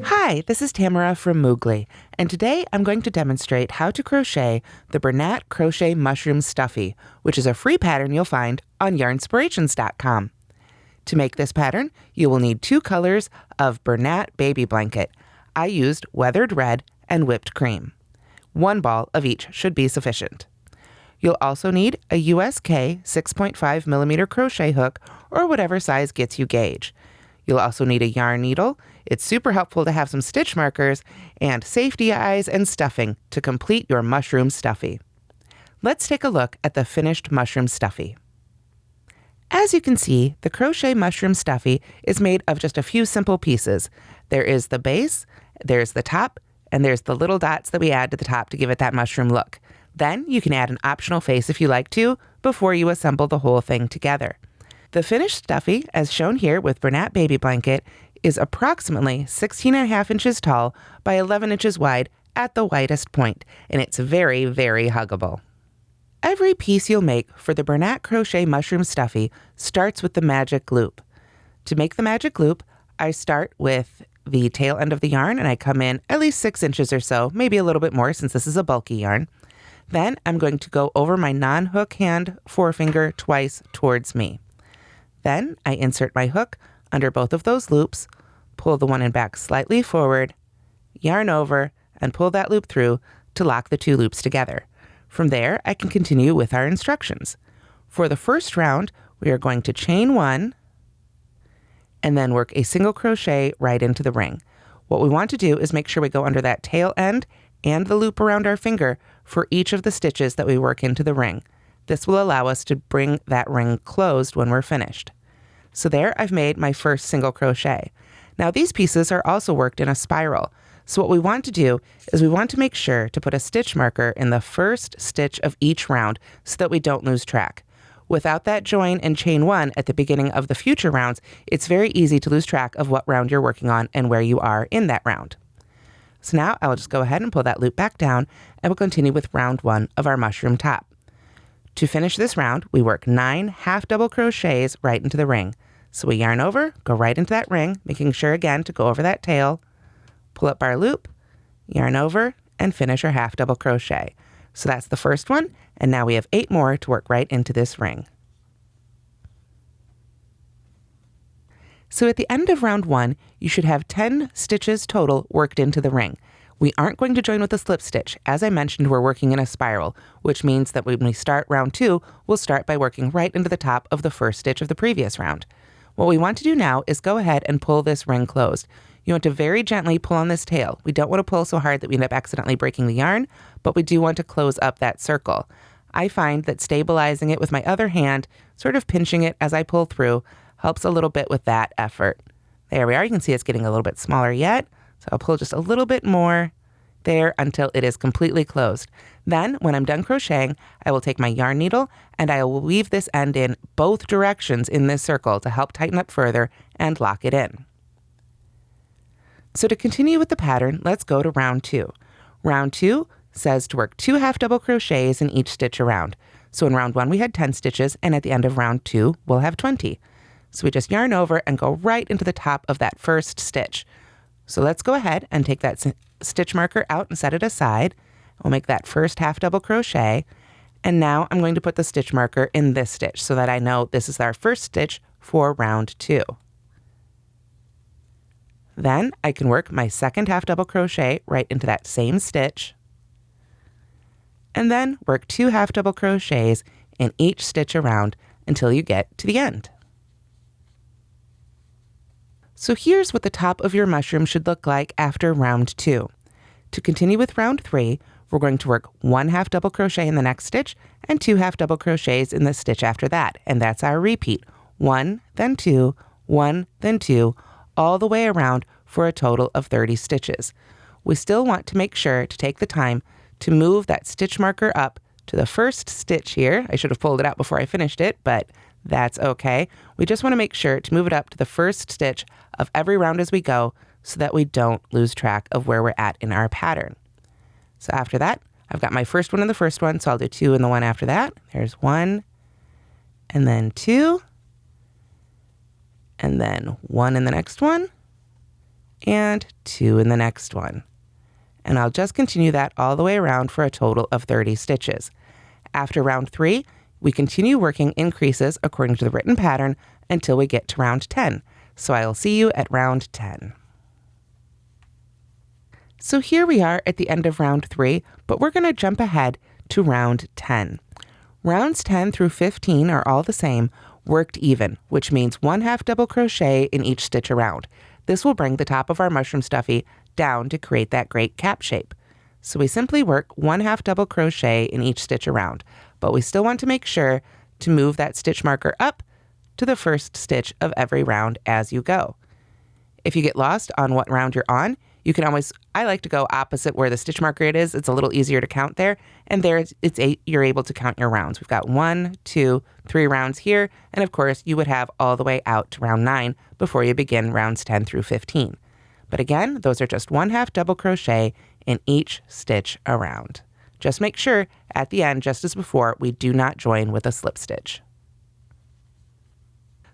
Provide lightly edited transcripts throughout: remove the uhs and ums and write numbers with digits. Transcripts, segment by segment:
Hi, this is Tamara from Moogly, and today I'm going to demonstrate how to crochet the Bernat Crochet Mushroom Stuffie, which is a free pattern you'll find on yarnspirations.com. To make this pattern, you will need 2 colors of Bernat Baby Blanket. I used weathered red and whipped cream. 1 ball of each should be sufficient. You'll also need a USK 6.5mm crochet hook or whatever size gets you gauge. You'll also need a yarn needle. It's super helpful to have some stitch markers and safety eyes and stuffing to complete your mushroom stuffie. Let's take a look at the finished mushroom stuffie. As you can see, the crochet mushroom stuffie is made of just a few simple pieces. There is the base, there's the top, and there's the little dots that we add to the top to give it that mushroom look. Then you can add an optional face if you like to before you assemble the whole thing together. The finished stuffie, as shown here with Bernat Baby Blanket, is approximately 16.5 inches tall by 11 inches wide at the widest point, and it's very, very huggable. Every piece you'll make for the Bernat Crochet Mushroom Stuffie starts with the magic loop. To make the magic loop, I start with the tail end of the yarn, and I come in at least 6 inches or so, maybe a little bit more since this is a bulky yarn. Then I'm going to go over my non-hook hand forefinger twice towards me. Then I insert my hook under both of those loops, pull the one end back slightly forward, yarn over, and pull that loop through to lock the 2 loops together. From there, I can continue with our instructions. For the first round, we are going to chain 1 and then work a single crochet right into the ring. What we want to do is make sure we go under that tail end and the loop around our finger for each of the stitches that we work into the ring. This will allow us to bring that ring closed when we're finished. So there I've made my first single crochet. Now these pieces are also worked in a spiral. So what we want to do is we want to make sure to put a stitch marker in the first stitch of each round so that we don't lose track. Without that join and chain 1 at the beginning of the future rounds, it's very easy to lose track of what round you're working on and where you are in that round. So now I will just go ahead and pull that loop back down and we'll continue with round 1 of our mushroom top. To finish this round, we work 9 half double crochets right into the ring. So we yarn over, go right into that ring, making sure again to go over that tail, pull up our loop, yarn over, and finish our half double crochet. So that's the first one, and now we have 8 more to work right into this ring. So at the end of round 1, you should have 10 stitches total worked into the ring. We aren't going to join with a slip stitch. As I mentioned, we're working in a spiral, which means that when we start round 2, we'll start by working right into the top of the first stitch of the previous round. What we want to do now is go ahead and pull this ring closed. You want to very gently pull on this tail. We don't want to pull so hard that we end up accidentally breaking the yarn, but we do want to close up that circle. I find that stabilizing it with my other hand, sort of pinching it as I pull through, helps a little bit with that effort. There we are. You can see it's getting a little bit smaller yet. So I'll pull just a little bit more there until it is completely closed. Then, when I'm done crocheting, I will take my yarn needle and I will weave this end in both directions in this circle to help tighten up further and lock it in. So to continue with the pattern, let's go to round 2. Round 2 says to work 2 half double crochets in each stitch around. So in round 1 we had 10 stitches, and at the end of round 2 we'll have 20. So we just yarn over and go right into the top of that first stitch. So let's go ahead and take that stitch marker out and set it aside. We'll make that first half double crochet. And now I'm going to put the stitch marker in this stitch so that I know this is our first stitch for round 2. Then I can work my second half double crochet right into that same stitch. And then work 2 half double crochets in each stitch around until you get to the end. So here's what the top of your mushroom should look like after round 2. To continue with round 3, we're going to work 1 half double crochet in the next stitch and 2 half double crochets in the stitch after that. And that's our repeat. 1, then 2, 1, then 2, all the way around for a total of 30 stitches. We still want to make sure to take the time to move that stitch marker up to the first stitch here. I should have pulled it out before I finished it, but that's okay. We just want to make sure to move it up to the first stitch of every round as we go so that we don't lose track of where we're at in our pattern. So after that, I've got my first one in the first one, so I'll do 2 in the one after that. There's 1, and then 2, and then 1 in the next one, and 2 in the next one. And I'll just continue that all the way around for a total of 30 stitches. After round 3, we continue working increases according to the written pattern until we get to round 10. So I'll see you at round 10. So here we are at the end of round 3, but we're going to jump ahead to round 10. Rounds 10 through 15 are all the same, worked even, which means 1/2 double crochet in each stitch around. This will bring the top of our mushroom stuffie down to create that great cap shape. So we simply work 1/2 double crochet in each stitch around, but we still want to make sure to move that stitch marker up to the first stitch of every round as you go. If you get lost on what round you're on, you can always, I like to go opposite where the stitch marker it is. It's a little easier to count there. And there you're able to count your rounds. We've got 1, 2, 3 rounds here. And of course, you would have all the way out to round 9 before you begin rounds 10 through 15. But again, those are just 1/2 double crochet in each stitch around. Just make sure at the end, just as before, we do not join with a slip stitch.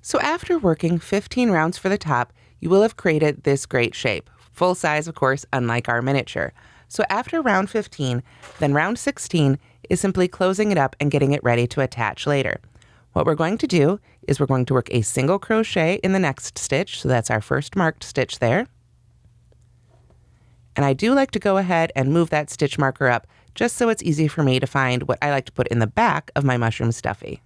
So after working 15 rounds for the top, you will have created this great shape. Full size, of course, unlike our miniature. So after round 15, then round 16 is simply closing it up and getting it ready to attach later. What we're going to do is we're going to work a single crochet in the next stitch. So that's our first marked stitch there. And I do like to go ahead and move that stitch marker up just so it's easy for me to find what I like to put in the back of my mushroom stuffie.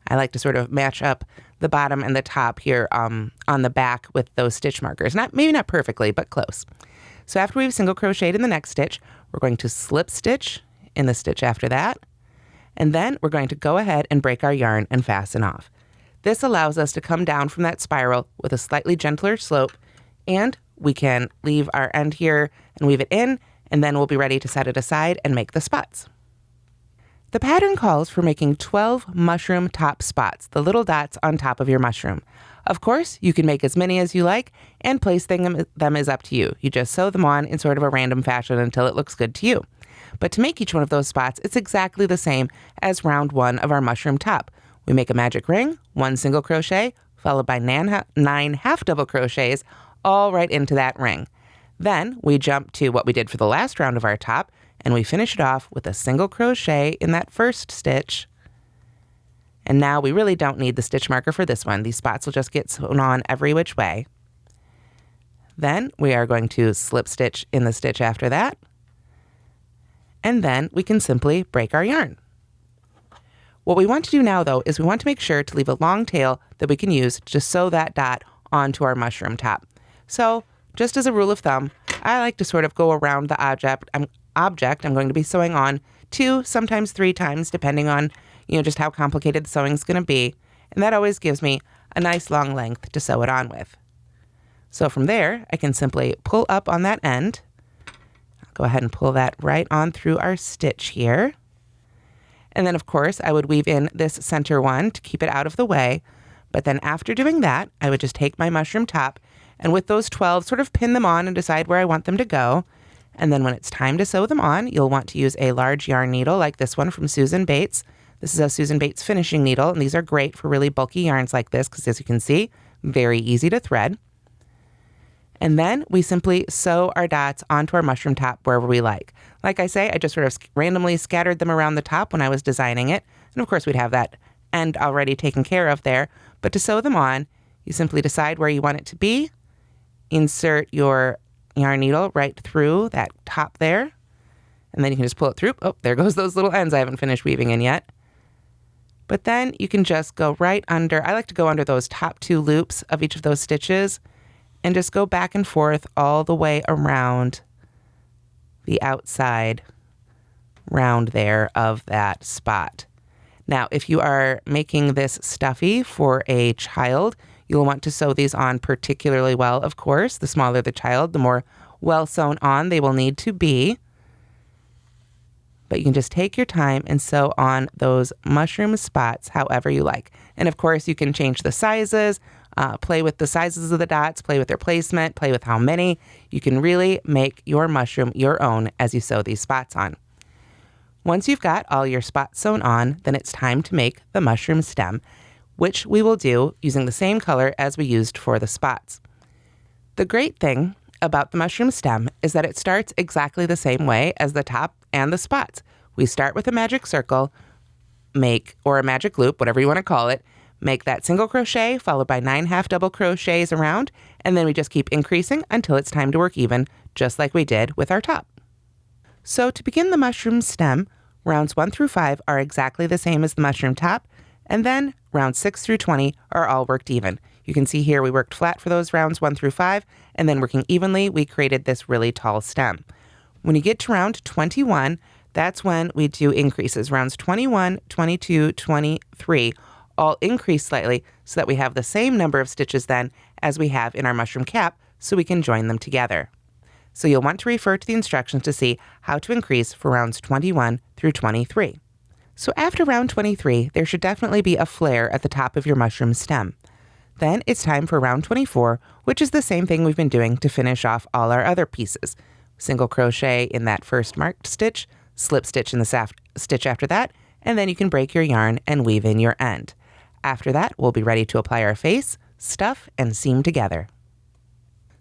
I like to sort of match up the bottom and the top here on the back with those stitch markers. Maybe not perfectly, but close. So after we've single crocheted in the next stitch, we're going to slip stitch in the stitch after that. And then we're going to go ahead and break our yarn and fasten off. This allows us to come down from that spiral with a slightly gentler slope, and we can leave our end here and weave it in, and then we'll be ready to set it aside and make the spots. The pattern calls for making 12 mushroom top spots, the little dots on top of your mushroom. Of course, you can make as many as you like, and placing them is up to you. You just sew them on in sort of a random fashion until it looks good to you. But to make each one of those spots, it's exactly the same as round 1 of our mushroom top. We make a magic ring, 1 single crochet, followed by 9 half double crochets, all right into that ring. Then we jump to what we did for the last round of our top, and we finish it off with a single crochet in that first stitch. And now we really don't need the stitch marker for this one. These spots will just get sewn on every which way. Then we are going to slip stitch in the stitch after that. And then we can simply break our yarn. What we want to do now, though, is we want to make sure to leave a long tail that we can use to sew that dot onto our mushroom top. So just as a rule of thumb, I like to sort of go around the object I'm going to be sewing on 2, sometimes 3 times, depending on, just how complicated the sewing is going to be. And that always gives me a nice long length to sew it on with. So from there, I can simply pull up on that end. I'll go ahead and pull that right on through our stitch here. And then, of course, I would weave in this center one to keep it out of the way. But then after doing that, I would just take my mushroom top and with those 12, sort of pin them on and decide where I want them to go. And then when it's time to sew them on, you'll want to use a large yarn needle like this one from Susan Bates. This is a Susan Bates finishing needle, and these are great for really bulky yarns like this because, as you can see, very easy to thread. And then we simply sew our dots onto our mushroom top wherever we like. Like I say, I just sort of randomly scattered them around the top when I was designing it. And of course, we'd have that end already taken care of there. But to sew them on, you simply decide where you want it to be, insert your yarn needle right through that top there, and then you can just pull it through. Oh, there goes those little ends I haven't finished weaving in yet. But then you can just go right under, I like to go under those top 2 loops of each of those stitches and just go back and forth all the way around the outside round there of that spot. Now, if you are making this stuffy for a child, you'll want to sew these on particularly well, of course. The smaller the child, the more well sewn on they will need to be. But you can just take your time and sew on those mushroom spots however you like. And of course, you can change the sizes, play with the sizes of the dots, play with their placement, play with how many. You can really make your mushroom your own as you sew these spots on. Once you've got all your spots sewn on, then it's time to make the mushroom stem. which we will do using the same color as we used for the spots. The great thing about the mushroom stem is that it starts exactly the same way as the top and the spots. We start with a magic circle, or a magic loop, whatever you want to call it, make that single crochet followed by 9 half double crochets around, and then we just keep increasing until it's time to work even, just like we did with our top. So to begin the mushroom stem, rounds 1 through 5 are exactly the same as the mushroom top, and then rounds 6 through 20 are all worked even. You can see here we worked flat for those rounds 1 through 5, and then working evenly, we created this really tall stem. When you get to round 21, that's when we do increases. Rounds 21, 22, 23 all increase slightly so that we have the same number of stitches then as we have in our mushroom cap, so we can join them together. So you'll want to refer to the instructions to see how to increase for rounds 21 through 23. So after round 23, there should definitely be a flare at the top of your mushroom stem. Then it's time for round 24, which is the same thing we've been doing to finish off all our other pieces. Single crochet in that first marked stitch, slip stitch in the stitch after that, and then you can break your yarn and weave in your end. After that, we'll be ready to apply our face, stuff, and seam together.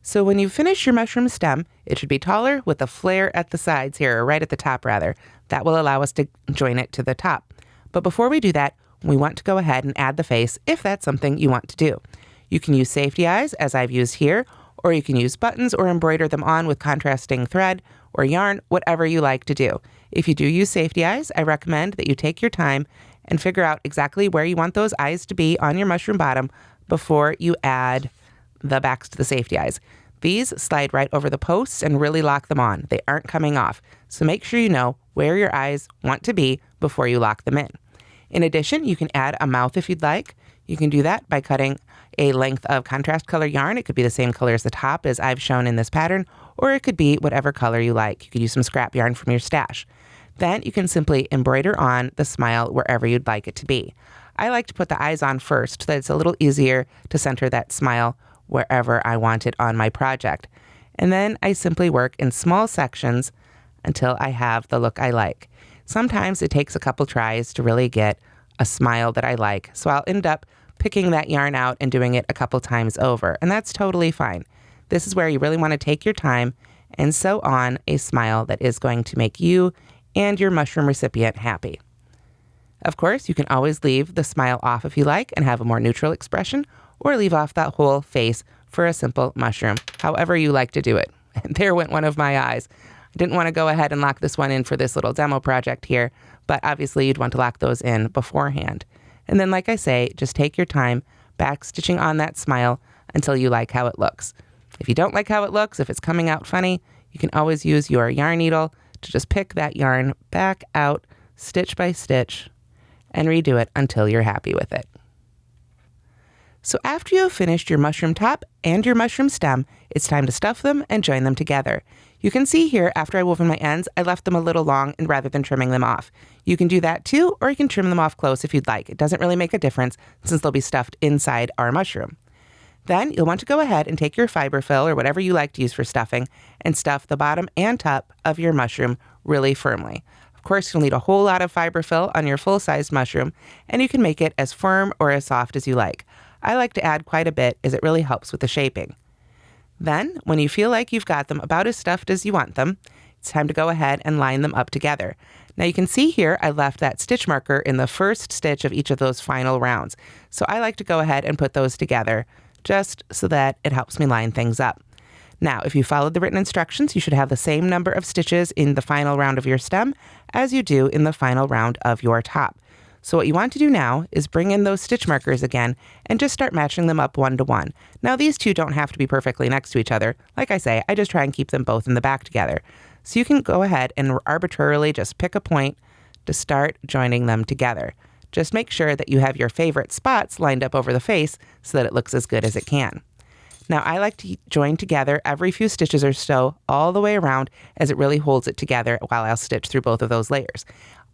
So when you finish your mushroom stem, it should be taller with a flare at the sides here, or right at the top rather. That will allow us to join it to the top. But before we do that, we want to go ahead and add the face if that's something you want to do. You can use safety eyes, as I've used here, or you can use buttons or embroider them on with contrasting thread or yarn, whatever you like to do. If you do use safety eyes, I recommend that you take your time and figure out exactly where you want those eyes to be on your mushroom bottom before you add the backs to the safety eyes. These slide right over the posts and really lock them on. They aren't coming off. So make sure you know where your eyes want to be before you lock them in. In addition, you can add a mouth if you'd like. You can do that by cutting a length of contrast color yarn. It could be the same color as the top as I've shown in this pattern, or it could be whatever color you like. You could use some scrap yarn from your stash. Then you can simply embroider on the smile wherever you'd like it to be. I like to put the eyes on first so that it's a little easier to center that smile wherever I want it on my project. And then I simply work in small sections until I have the look I like. Sometimes it takes a couple tries to really get a smile that I like, so I'll end up picking that yarn out and doing it a couple times over, and that's totally fine. This is where you really want to take your time and sew on a smile that is going to make you and your mushroom recipient happy. Of course, you can always leave the smile off if you like and have a more neutral expression, or leave off that whole face for a simple mushroom, however you like to do it. And there went one of my eyes. I didn't want to go ahead and lock this one in for this little demo project here, but obviously you'd want to lock those in beforehand. And then, like I say, just take your time back stitching on that smile until you like how it looks. If you don't like how it looks, if it's coming out funny, you can always use your yarn needle to just pick that yarn back out stitch by stitch and redo it until you're happy with it. So after you have finished your mushroom top and your mushroom stem, it's time to stuff them and join them together. You can see here, after I woven my ends, I left them a little long and rather than trimming them off. You can do that too, or you can trim them off close if you'd like. It doesn't really make a difference since they'll be stuffed inside our mushroom. Then you'll want to go ahead and take your fiber fill or whatever you like to use for stuffing and stuff the bottom and top of your mushroom really firmly. Of course, you'll need a whole lot of fiber fill on your full-sized mushroom, and you can make it as firm or as soft as you like. I like to add quite a bit as it really helps with the shaping. Then, when you feel like you've got them about as stuffed as you want them, it's time to go ahead and line them up together. Now you can see here I left that stitch marker in the first stitch of each of those final rounds. So I like to go ahead and put those together just so that it helps me line things up. Now, if you followed the written instructions, you should have the same number of stitches in the final round of your stem as you do in the final round of your top. So what you want to do now is bring in those stitch markers again and just start matching them up one to one. Now these two don't have to be perfectly next to each other. Like I say, I just try and keep them both in the back together. So you can go ahead and arbitrarily just pick a point to start joining them together. Just make sure that you have your favorite spots lined up over the face so that it looks as good as it can. Now I like to join together every few stitches or so all the way around as it really holds it together while I'll stitch through both of those layers.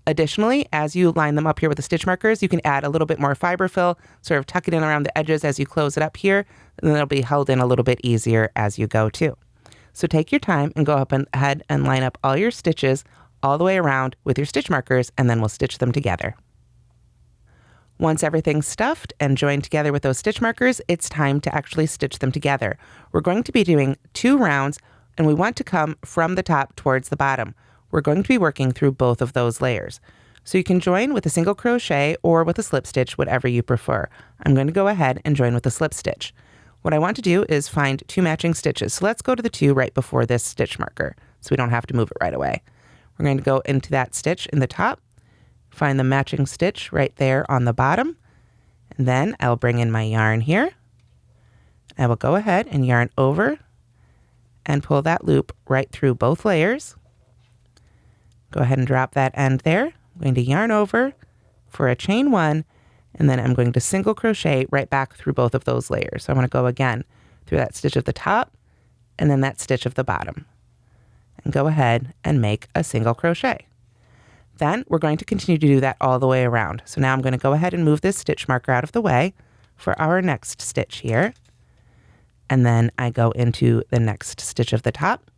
Additionally, as you line them up here with the stitch markers, you can add a little bit more fiber fill, sort of tuck it in around the edges as you close it up here, and then it'll be held in a little bit easier as you go too. So take your time and go up ahead and line up all your stitches all the way around with your stitch markers, and then we'll stitch them together. Once everything's stuffed and joined together with those stitch markers, it's time to actually stitch them together. We're going to be doing 2 rounds, and we want to come from the top towards the bottom. We're going to be working through both of those layers. So you can join with a single crochet or with a slip stitch, whatever you prefer. I'm going to go ahead and join with a slip stitch. What I want to do is find 2 matching stitches. So let's go to the 2 right before this stitch marker so we don't have to move it right away. We're going to go into that stitch in the top, find the matching stitch right there on the bottom, and then I'll bring in my yarn here. I will go ahead and yarn over and pull that loop right through both layers. Go ahead and drop that end there. I'm going to yarn over for a chain 1, and then I'm going to single crochet right back through both of those layers. So I'm going to go again through that stitch of the top and then that stitch of the bottom, and go ahead and make a single crochet. Then we're going to continue to do that all the way around. So now I'm going to go ahead and move this stitch marker out of the way for our next stitch here. And then I go into the next stitch of the top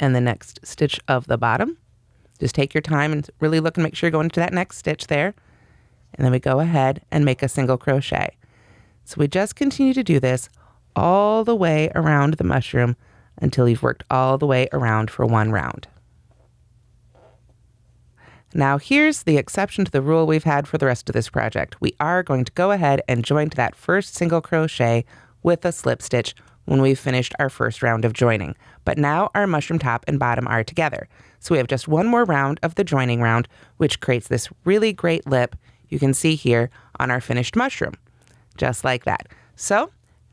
and the next stitch of the bottom. Just take your time and really look and make sure you're going into that next stitch there. And then we go ahead and make a single crochet. So we just continue to do this all the way around the mushroom until you've worked all the way around for 1 round. Now here's the exception to the rule we've had for the rest of this project. We are going to go ahead and join to that first single crochet with a slip stitch when we've finished our first round of joining. But now our mushroom top and bottom are together. So we have just 1 more round of the joining round, which creates this really great lip you can see here on our finished mushroom, just like that. So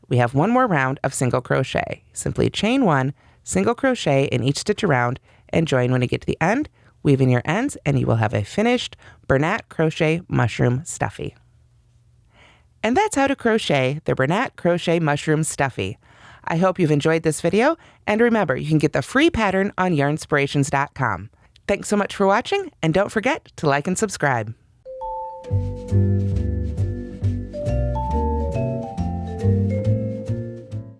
we have 1 more round of single crochet. Simply chain 1, single crochet in each stitch around, and join when you get to the end, weave in your ends, and you will have a finished Bernat Crochet Mushroom Stuffie. And that's how to crochet the Bernat Crochet Mushroom Stuffie. I hope you've enjoyed this video, and remember, you can get the free pattern on yarnspirations.com. Thanks so much for watching, and don't forget to like and subscribe.